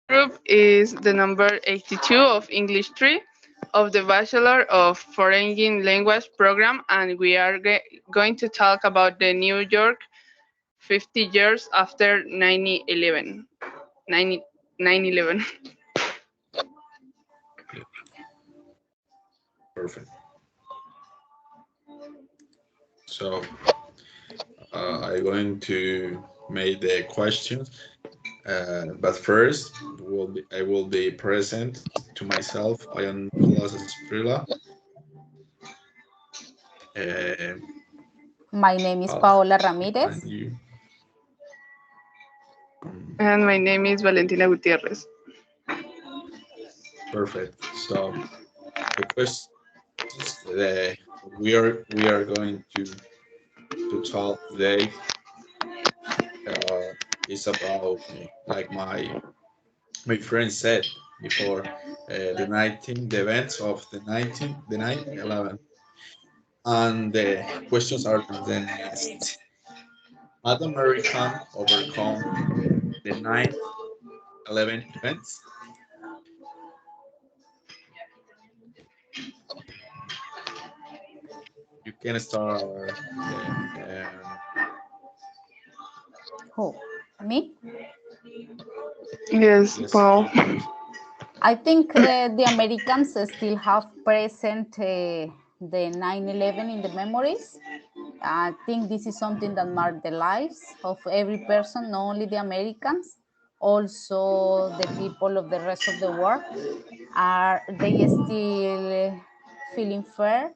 group is the number 82 of English 3 of the Bachelor of Foreign Language program, and we are going to talk about the New York 50 years after 9/11. 9/11. Yeah, perfect. So I'm going to make the questions, but first I will be present to myself. I am Nicolas Esprilla. Uh, My name is uh, Paola and Ramirez. you. Um, And my name is Valentina Gutierrez. Perfect. So the questions that we are going to talk today uh, is about like my friend said before, the events of the 9/11, and the questions are the next. Had American overcome the 9/11 events? You can start. Um, Who? Me? Yes, yes, Paul. you first. I think the Americans still have present the 9/11 in the memories. I think this is something that marked the lives of every person, not only the Americans, also the people of the rest of the world. Are they still feeling fair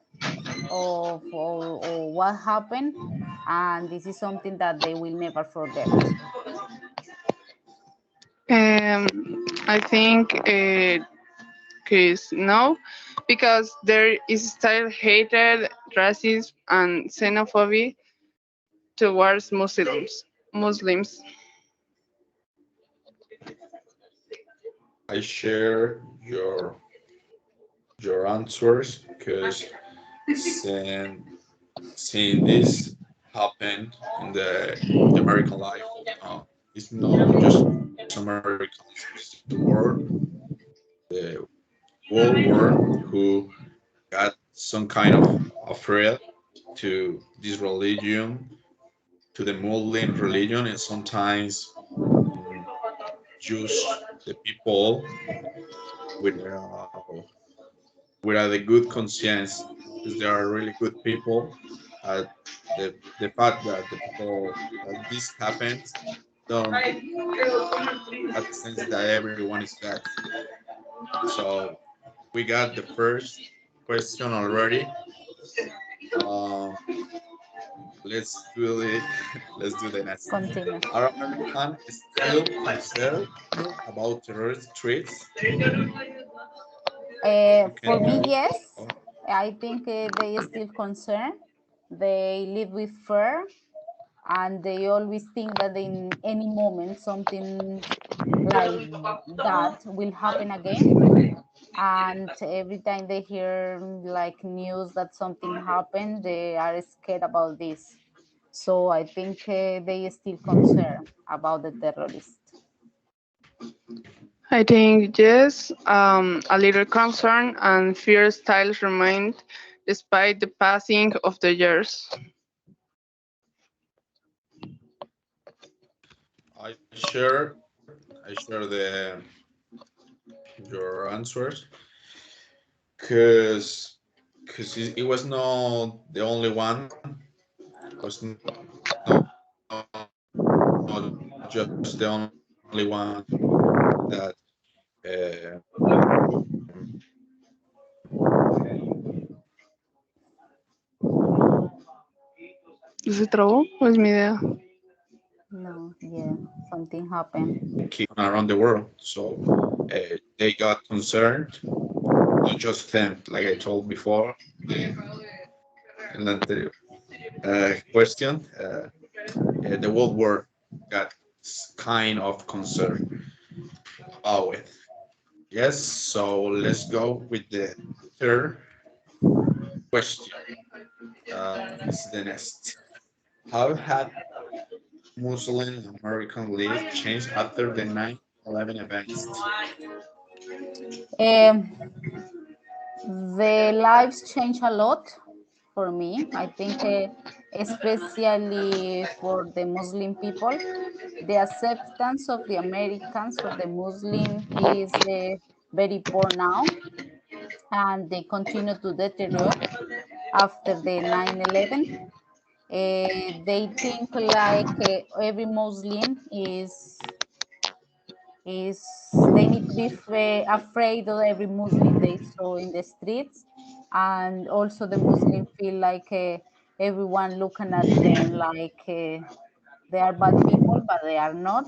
of what happened? And this is something that they will never forget. I think Chris, no, because there is still hatred, racism, and xenophobia towards Muslims. Muslims. I share your answers because seeing, seeing this happen in the American life, it's not just Americans, it's the world war who got some kind of afraid to this religion, to the Muslim religion, and sometimes mm, use the people with without a good conscience, because they are really good people. Uh, the fact that the people that this happens don't have the sense that everyone is bad. So we got the first question already. Um, let's do it. Let's do the next. Continue. Are Americans still concerned about terrorist threats? You For me, can. yes. Oh, I think they are still concerned. They live with fear, and they always think that in any moment something like that will happen again. And every time they hear like news that something happened, they are scared about this. So I think they are still concerned about the terrorists. I think yes, a little concern and fear styles remain despite the passing of the years. I share your answers because it was not the only one. It was not just the only one that um, ¿Se trabó? ¿O es mi idea? No, yeah, something happened. keep on around the world. So they got concerned, not just them, like I told before. And then the question, the world war got kind of concerned about it. Yes, so let's go with the third question. It's the next. How had Muslim American life changed after the 9/11? 9/11 events? Um, the lives change a lot for me. I think, especially for the Muslim people, the acceptance of the Americans for the Muslim is very poor now, and they continue to deteriorate after the 9/11. They think like every Muslim is they need to be afraid of every Muslim they saw in the streets, and also the Muslim feel like everyone looking at them like they are bad people, but they are not.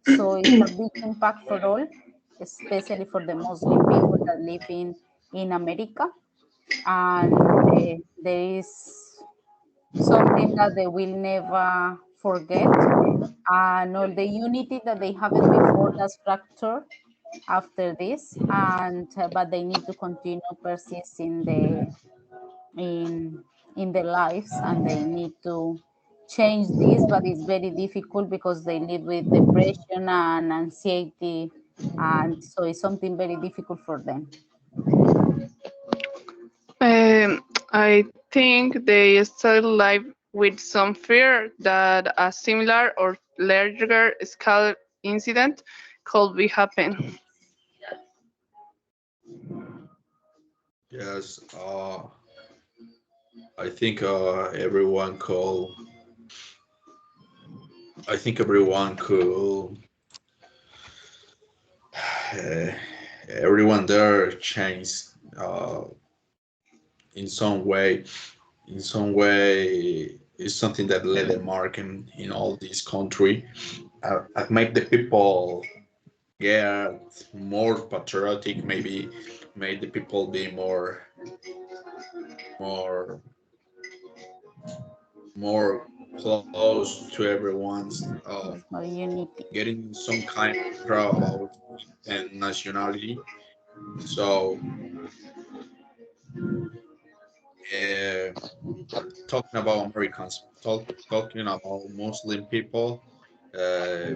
So it's a big impact for all, especially for the Muslim people that live in America, and there is something that they will never forget, and all the unity that they have it before that's fractured after this, and but they need to continue persist in in their lives, and they need to change this, but it's very difficult because they live with depression and anxiety, and so it's something very difficult for them. I think they still live with some fear that a similar or larger scale incident could be happen. Yes, I think everyone could. I think everyone could. Uh, everyone there changed in some way. In some way, is something that led a mark in all this country. Make the people get more patriotic. Maybe made the people be more more close to everyone's There's more unity. getting some kind of proud and nationality. So uh, talking about Americans, talking about Muslim people, uh,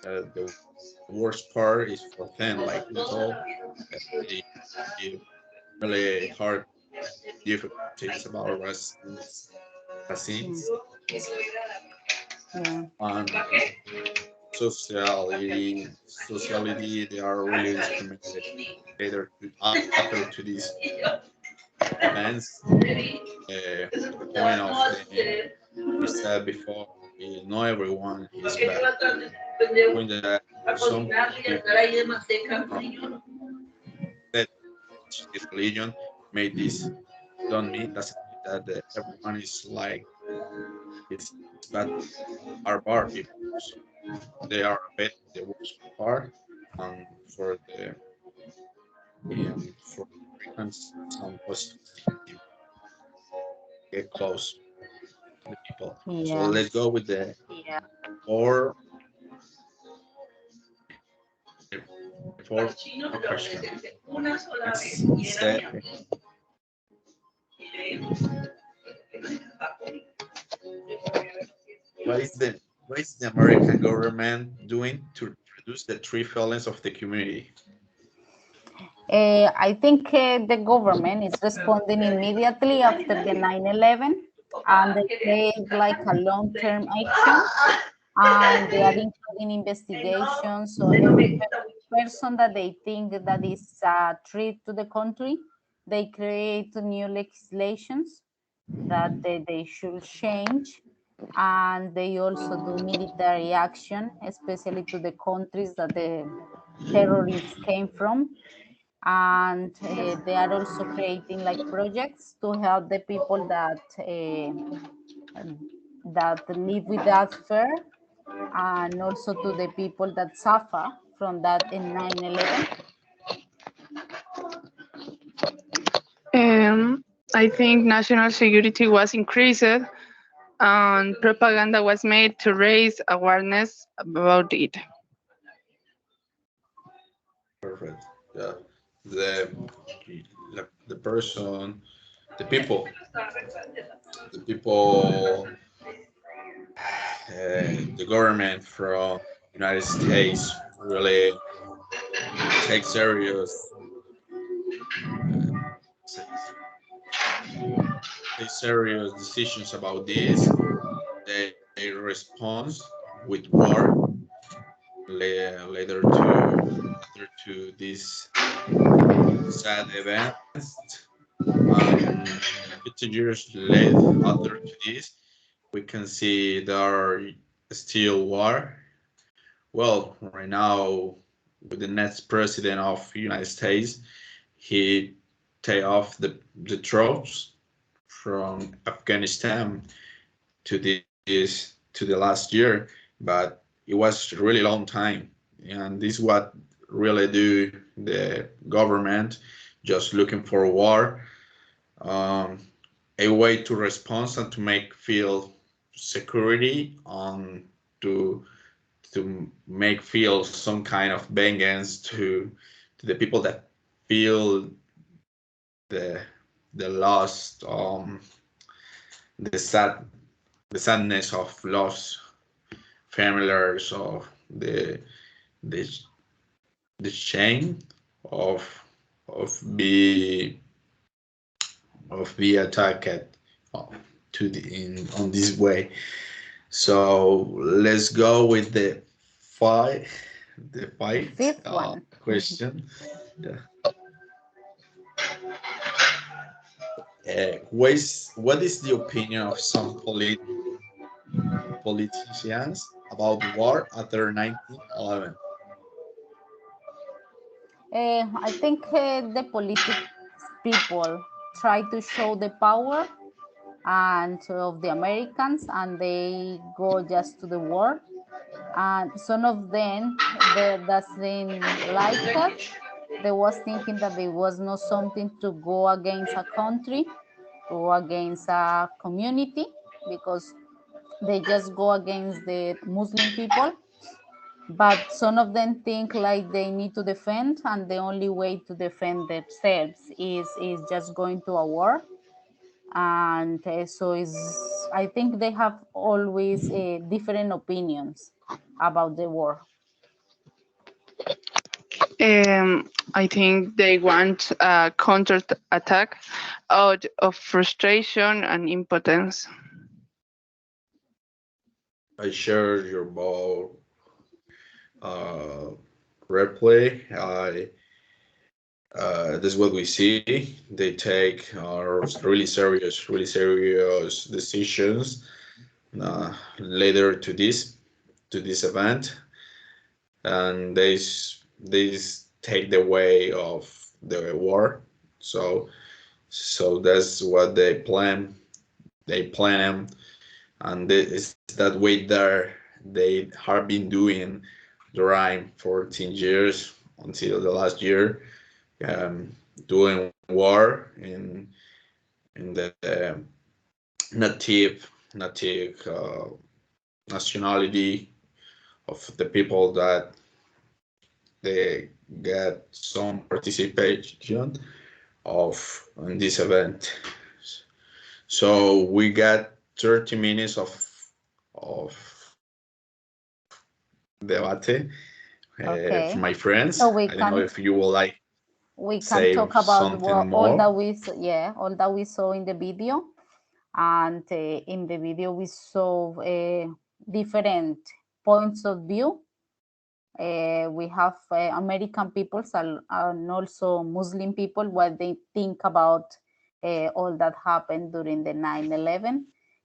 the worst part is for them, like you told, the, the really hard difficulties about Mm, vaccines yeah. and sociality. They are really discriminated after to these events. The point of the we said before, not everyone is bad. The point that some people uh, that the religion made this don't mean doesn't mean that everyone is like it's bad are bad people. So they are a bit the worst part, and for Americans, some positive get close to the people. So Yeah. let's go with the four the four question. It's what is the American government doing to reduce the tree violence of the community? I think the government is responding immediately after the 9/11, and they take like a long-term action, and they are including investigations. So every person that they think that is a threat to the country, they create new legislations that they should change, and they also do military action, especially to the countries that the terrorists came from, and they are also creating like projects to help the people that live without fear, and also to the people that suffer from that in 9/11. Um, I think national security was increased and propaganda was made to raise awareness about it. Perfect. Yeah. The the person, the people, the people, the government from United States really take serious decisions about this. They respond with war later to after to these sad events. 50 years late after to this, we can see there are still war. Well, right now with the next president of United States, he take off the troops from Afghanistan to to the last year, but it was really long time, and this is what really do the government just looking for war, um, a way to respond and to make feel security on to make feel some kind of vengeance to the people that feel the the lost the sad the sadness of lost families of the the shame of of be be attacked uh, to the in on this way. So let's go with the fight Fifth one. question. Yeah. What is the opinion of some politicians about war after 1911? I think the politics people try to show the power and of the Americans, and they go just to the war. And some of them that doesn't like it. They was thinking that there was not something to go against a country or against a community, because they just go against the Muslim people. But some of them think like they need to defend, and the only way to defend themselves is just going to a war. And so is, I think they have always different opinions about the war. I think they want a counter attack out of frustration and impotence. I share your ball uh, replay. This is what we see. They take really serious decisions later to this event, and they take the way of the war. So so that's what they plan. They plan them, and it's that way there they have been doing during 14 years until the last year, doing war in the native nationality of the people that they get some participation of in this event. So we got 30 minutes of debate from Okay, my friends. so I don't know if you will like we can say talk about something all more. that all that we saw in the video. And in the video we saw different points of view. We have American peoples and also Muslim people, what they think about all that happened during the 9/11,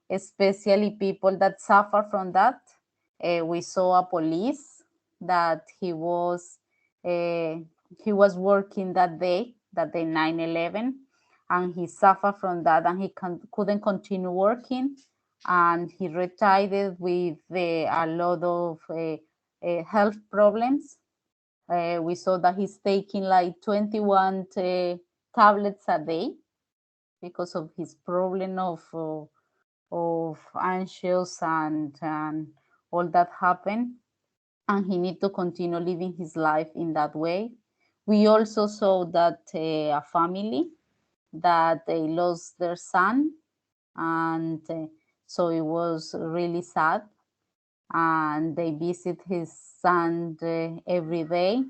especially people that suffer from that. We saw a police that uh, he was working that day, that day 9/11, and he suffered from that, and he couldn't continue working, and he retired with a lot of health problems. We saw that he's taking like 21 tablets a day because of his problem of anxious and all that happened, and he need to continue living his life in that way. We also saw that a family that they lost their son, and so it was really sad. and they visit his son every day.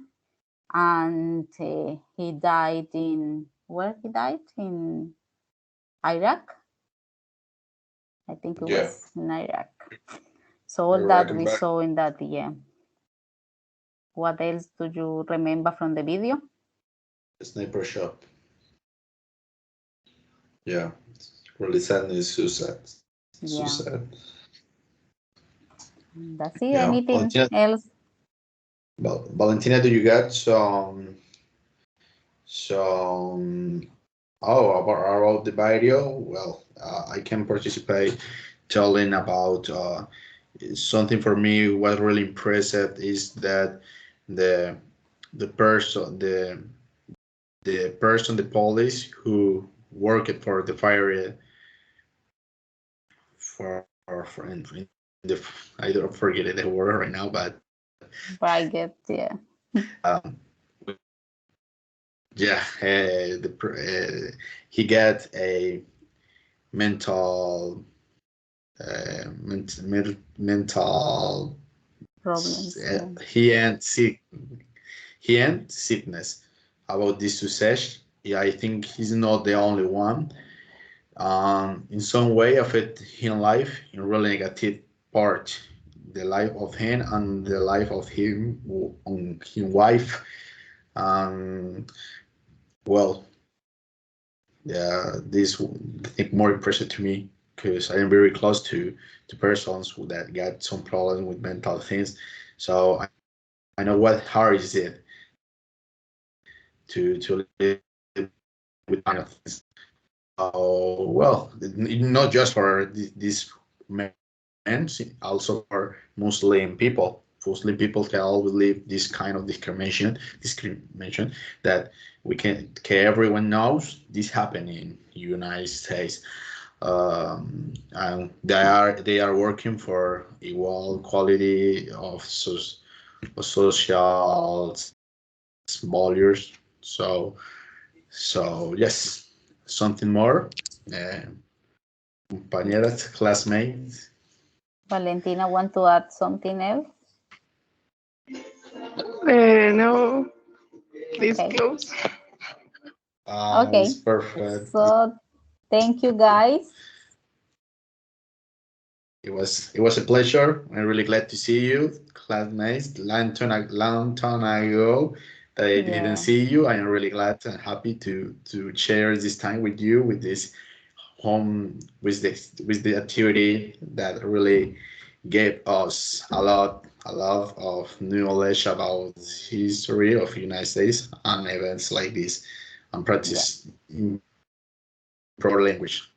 And he died in, where he died? In Iraq. I think it Yeah. was in Iraq. So all Iraq that and we back. saw in that, yeah. What else do you remember from the video? Sniper shop. Yeah, really sad news. Suicide. Yeah, Suicide. that's it. Yeah, Anything Valentina. else? Valentina, do you got some? Oh, about the video. Well, I can participate telling about something for me. What really impressive is that the the person the police who worked for the fire for in the I don't forget the word right now, but Braggett, yeah. yeah, he got a mental mental Problems, yeah. he and sickness about this success. Yeah, I think he's not the only one. In some way affect his life in really negative part, the life of him and the life of him on his wife. Um, well, yeah, this I think more impressive to me because I am very close to persons that got some problems with mental things. So I know what hard is it to live with kind of things. Well, not just for these men, also for Muslim people. Muslim people can always live this kind of discrimination that everyone knows this happened in United States. And they are working for equal quality of social values. So yes, something more. Uh, Compañeras, classmates. Valentina, want to add something else? No, please Okay. close. Okay. It's perfect. So thank you, guys. It was a pleasure. I'm really glad to see you, classmates. Long time ago that I didn't Yeah. see you. I am really glad and happy to share this time with you with this home with the activity that really gave us a lot of knowledge about history of United States and events like this and Yeah. practice proper language.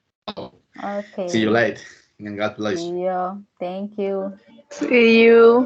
See you Okay. later and God bless you. See you. Thank you. See you.